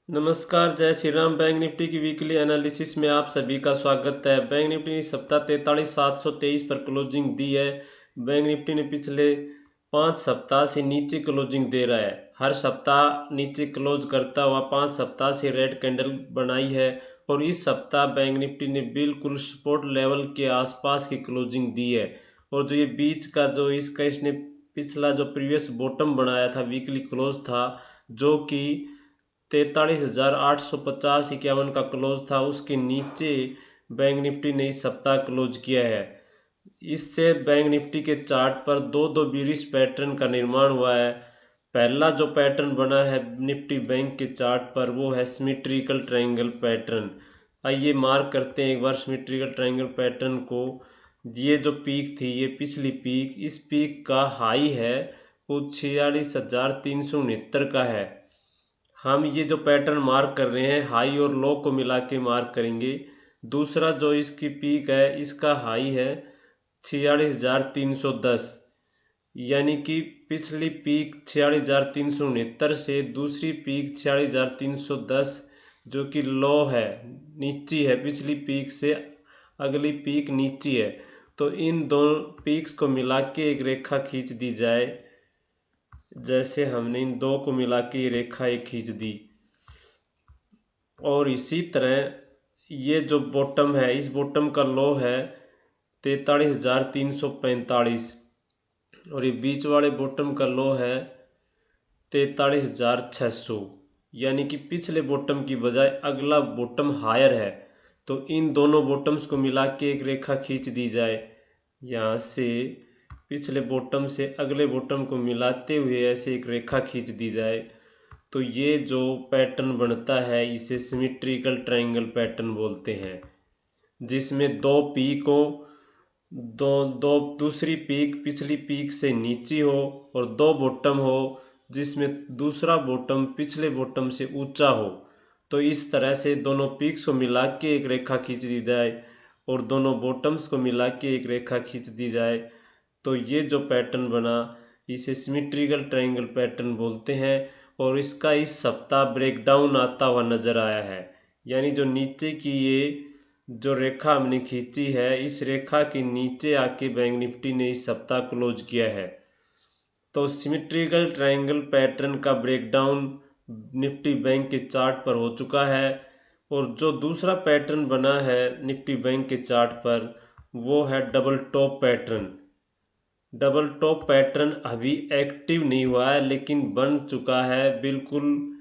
नमस्कार, जय Shri Ram. Bank Nifty की वीकली एनालिसिस में आप सभी का स्वागत है। बैंक निफ्टी ने सप्ताह 43,723 पर क्लोजिंग दी है। बैंक निफ्टी ने पिछले 5 सप्ताह से नीचे क्लोजिंग दे रहा है। हर सप्ताह नीचे क्लोज करता हुआ 5 सप्ताह से रेड कैंडल बनाई है और इस सप्ताह बैंक निफ्टी ने बिल्कुल सपोर्ट लेवल के आसपास की क्लोजिंग दी है। और जो ये बीच का जो इसने पिछला जो प्रीवियस बॉटम बनाया था, वीकली क्लोज था, जो कि 43,850-51 का क्लोज था, उसके नीचे बैंक निफ्टी ने इस सप्ताह क्लोज किया है। इससे बैंक निफ्टी के चार्ट पर दो दो बीरिश पैटर्न का निर्माण हुआ है। पहला जो पैटर्न बना है निफ्टी बैंक के चार्ट पर, वो है सिमेट्रिकल ट्रायंगल पैटर्न। आइए मार्क करते हैं एक बार सिमेट्रिकल ट्रायंगल पैटर्न को। ये जो पीक थी, ये पिछली पीक, इस पीक का हाई है वो 46,369 का है। हम ये जो पैटर्न मार्क कर रहे हैं, हाई और लो को मिला के मार्क करेंगे। दूसरा जो इसकी पीक है, इसका हाई है 46,310, यानी कि पिछली पीक 46,369 से दूसरी पीक 46,310 जो कि लो है, नीची है, पिछली पीक से अगली पीक नीची है। तो इन दोनों पीक्स को मिला के एक रेखा खींच दी जाए। जैसे हमने इन दो को मिला के ये रेखा एक खींच दी, और इसी तरह ये जो बॉटम है, इस बॉटम का लो है 43,345, और ये बीच वाले बॉटम का लो है 43,600, यानी कि पिछले बॉटम की बजाय अगला बॉटम हायर है। तो इन दोनों बॉटम्स को मिला के एक रेखा खींच दी जाए। यहाँ से पिछले बॉटम से अगले बॉटम को मिलाते हुए ऐसे एक रेखा खींच दी जाए, तो ये जो पैटर्न बनता है इसे सिमेट्रिकल ट्रायंगल पैटर्न बोलते हैं, जिसमें दो पीक हो, दो दो दूसरी पीक पिछली पीक से नीची हो, और दो बॉटम हो जिसमें दूसरा बॉटम पिछले बॉटम से ऊंचा हो। तो इस तरह से दोनों पीक्स को मिला के एक रेखा खींच दी जाए और दोनों बॉटम्स को मिला के एक रेखा खींच दी जाए, तो ये जो पैटर्न बना इसे सिमेट्रिकल ट्रायंगल पैटर्न बोलते हैं। और इसका इस सप्ताह ब्रेकडाउन आता हुआ नज़र आया है, यानी जो नीचे की ये जो रेखा हमने खींची है, इस रेखा के नीचे आके बैंक निफ्टी ने इस सप्ताह क्लोज किया है। तो सिमेट्रिकल ट्रायंगल पैटर्न का ब्रेकडाउन निफ्टी बैंक के चार्ट पर हो चुका है। और जो दूसरा पैटर्न बना है निफ्टी बैंक के चार्ट पर, वो है double top pattern. Double top pattern अभी एक्टिव नहीं हुआ है, लेकिन बन चुका है। बिल्कुल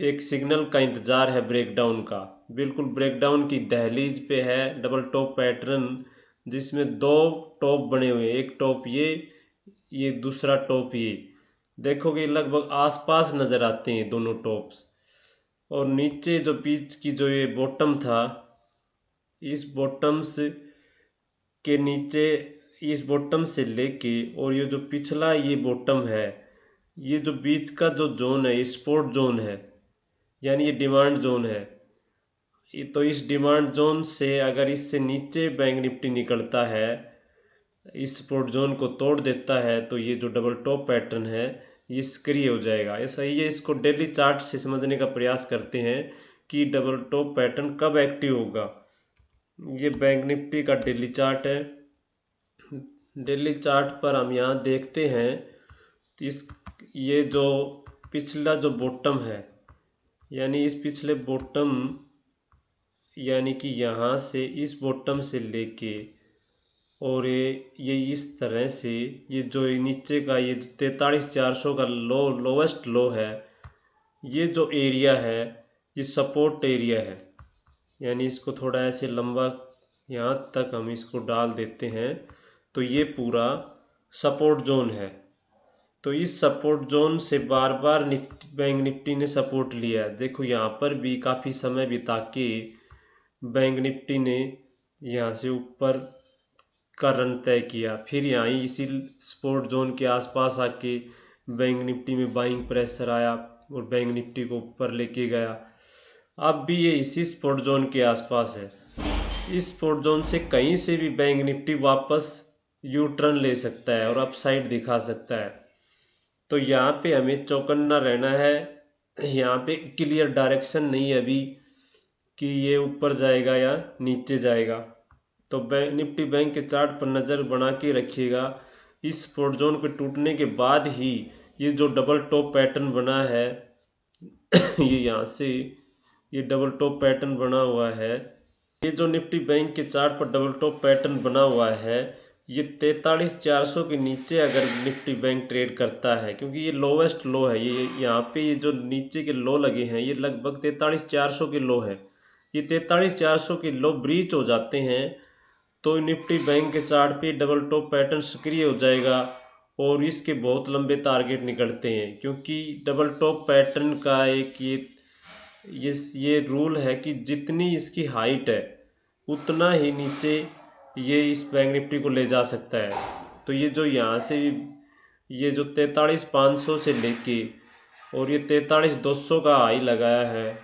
एक सिग्नल का इंतज़ार है ब्रेकडाउन का, बिल्कुल ब्रेकडाउन की दहलीज पे है डबल टॉप पैटर्न, जिसमें दो टॉप बने हुए हैं। एक टॉप ये दूसरा टॉप ये। देखोगे लगभग आसपास नज़र आते हैं दोनों टॉप्स। और नीचे जो बीच की जो ये बॉटम था, इस बॉटम्स के नीचे, इस बॉटम से लेके और ये जो पिछला ये बॉटम है, ये जो बीच का जो जोन है, ये सपोर्ट जोन है, यानी ये डिमांड जोन है। तो इस डिमांड जोन से अगर इससे नीचे बैंक निफ्टी निकलता है, इस सपोर्ट जोन को तोड़ देता है, तो ये जो डबल टॉप पैटर्न है ये सक्रिय हो जाएगा। ऐसा ही है, इसको डेली चार्ट से समझने का प्रयास करते हैं कि डबल टॉप पैटर्न कब एक्टिव होगा। ये बैंक निफ्टी का डेली चार्ट है। डेली चार्ट पर हम यहाँ देखते हैं तो ये जो पिछला जो बॉटम है, यानी इस पिछले बॉटम, यानी कि यहाँ से इस बॉटम से लेके और ये इस तरह से, ये जो नीचे का ये 43,400 का लोवेस्ट लो है, ये जो एरिया है ये सपोर्ट एरिया है। यानी इसको थोड़ा ऐसे लंबा यहाँ तक हम इसको डाल देते हैं, तो ये पूरा सपोर्ट जोन है। तो इस सपोर्ट जोन से बार बार बैंक निफ्टी ने सपोर्ट लिया है। देखो यहाँ पर भी काफ़ी समय बिता के बैंक निफ्टी ने यहाँ से ऊपर का रन तय किया, फिर यहाँ ही इसी सपोर्ट जोन के आसपास आके बैंक निफ्टी में बाइंग प्रेशर आया और बैंक निफ्टी को ऊपर लेके गया। अब भी ये इसी सपोर्ट जोन के आसपास है। इस सपोर्ट जोन से कहीं से भी बैंक निफ्टी वापस यू टर्न ले सकता है और अपसाइड दिखा सकता है। तो यहाँ पे हमें चौकन्ना रहना है यहाँ पे क्लियर डायरेक्शन नहीं है अभी कि ये ऊपर जाएगा या नीचे जाएगा। तो निफ्टी बैंक के चार्ट पर नज़र बना के रखिएगा। इस सपोर्ट जोन के टूटने के बाद ही ये जो डबल टॉप पैटर्न बना है ये यहाँ से ये डबल टॉप पैटर्न बना हुआ है। ये जो निफ्टी बैंक के चार्ट पर डबल टॉप पैटर्न बना हुआ है, ये 43,400 के नीचे अगर निफ्टी बैंक ट्रेड करता है, क्योंकि ये लोवेस्ट लो है, ये यहाँ पे ये जो नीचे के लो लगे हैं ये लगभग 43,400 के लो है। ये 43,400 के लो ब्रीच हो जाते हैं तो निफ्टी बैंक के चार्ट पे डबल टॉप पैटर्न सक्रिय हो जाएगा और इसके बहुत लंबे टारगेट निकलते हैं, क्योंकि डबल टॉप पैटर्न का एक ये रूल है कि जितनी इसकी हाइट है उतना ही नीचे ये इस बैंक निफ्टी को ले जा सकता है। तो ये जो यहाँ से ये जो 43,500 से लेके और ये 43,200 का हाई लगाया है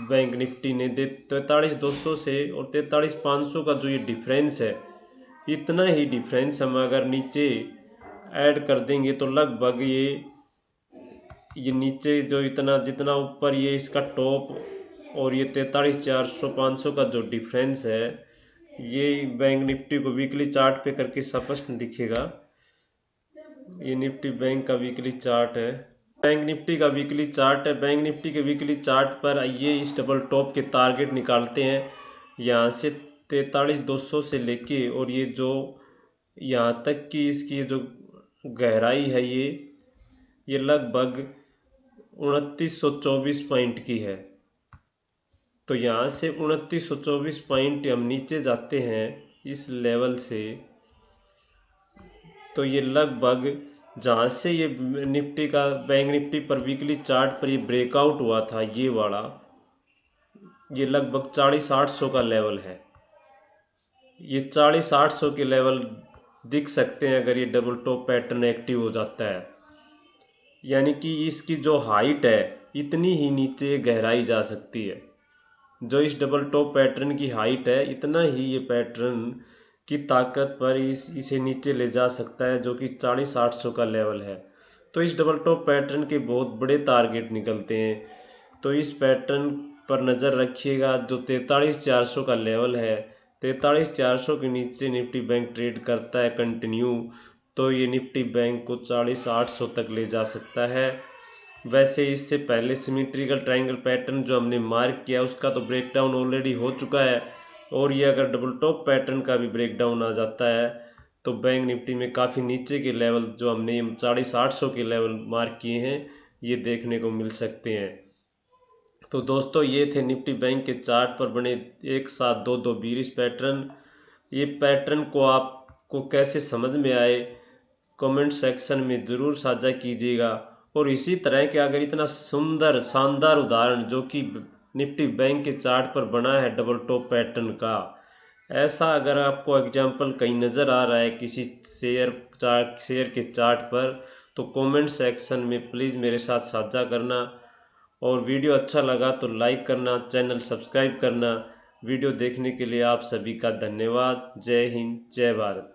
बैंक निफ्टी ने, 43,200 से और 43,500 का जो ये डिफरेंस है, इतना ही डिफरेंस हम अगर नीचे ऐड कर देंगे तो लगभग ये नीचे जो इतना जितना ऊपर ये इसका टॉप और ये 43,400 500 का जो डिफरेंस है, ये बैंक निफ्टी को वीकली चार्ट पे करके स्पष्ट दिखेगा। ये निफ्टी बैंक का वीकली चार्ट है, बैंक निफ्टी का वीकली चार्ट है। बैंक निफ्टी के वीकली चार्ट पर ये इस डबल टॉप के टारगेट निकालते हैं यहाँ से 43,200 से लेके और ये जो यहाँ तक की इसकी जो गहराई है ये लगभग 2924 पॉइंट की है। तो यहाँ से 2924 पॉइंट हम नीचे जाते हैं इस लेवल से, तो ये लगभग जहाँ से ये निफ्टी का बैंक निफ्टी पर वीकली चार्ट पर ये ब्रेकआउट हुआ था ये वाला, ये लगभग 40,800 का लेवल है। ये 40,800 के लेवल दिख सकते हैं अगर ये डबल टॉप पैटर्न एक्टिव हो जाता है, यानी कि इसकी जो हाइट है इतनी ही नीचे गहराई जा सकती है। जो इस डबल टॉप पैटर्न की हाइट है इतना ही ये पैटर्न की ताकत पर इसे नीचे ले जा सकता है, जो कि 40,800 का लेवल है। तो इस डबल टॉप पैटर्न के बहुत बड़े टारगेट निकलते हैं, तो इस पैटर्न पर नज़र रखिएगा। जो 43,400 का लेवल है, 43,400 के नीचे निफ्टी बैंक ट्रेड करता है कंटिन्यू, तो ये निफ्टी बैंक को 40,800 तक ले जा सकता है। वैसे इससे पहले सिमेट्रिकल ट्रायंगल पैटर्न जो हमने मार्क किया उसका तो ब्रेकडाउन ऑलरेडी हो चुका है, और ये अगर डबल टॉप पैटर्न का भी ब्रेकडाउन आ जाता है तो बैंक निफ्टी में काफ़ी नीचे के लेवल जो हमने 40,800 के लेवल मार्क किए हैं ये देखने को मिल सकते हैं। तो दोस्तों ये थे निफ्टी बैंक के चार्ट पर बने एक साथ दो बीरिश पैटर्न। ये पैटर्न को आपको कैसे समझ में आए कमेंट सेक्शन में ज़रूर साझा कीजिएगा। और इसी तरह के अगर इतना सुंदर शानदार उदाहरण जो कि निफ्टी बैंक के चार्ट पर बना है डबल टॉप पैटर्न का, ऐसा अगर आपको एग्जाम्पल कहीं नज़र आ रहा है किसी शेयर के चार्ट पर, तो कमेंट सेक्शन में प्लीज़ मेरे साथ साझा करना। और वीडियो अच्छा लगा तो लाइक करना, चैनल सब्सक्राइब करना। वीडियो देखने के लिए आप सभी का धन्यवाद। जय हिंद, जय भारत।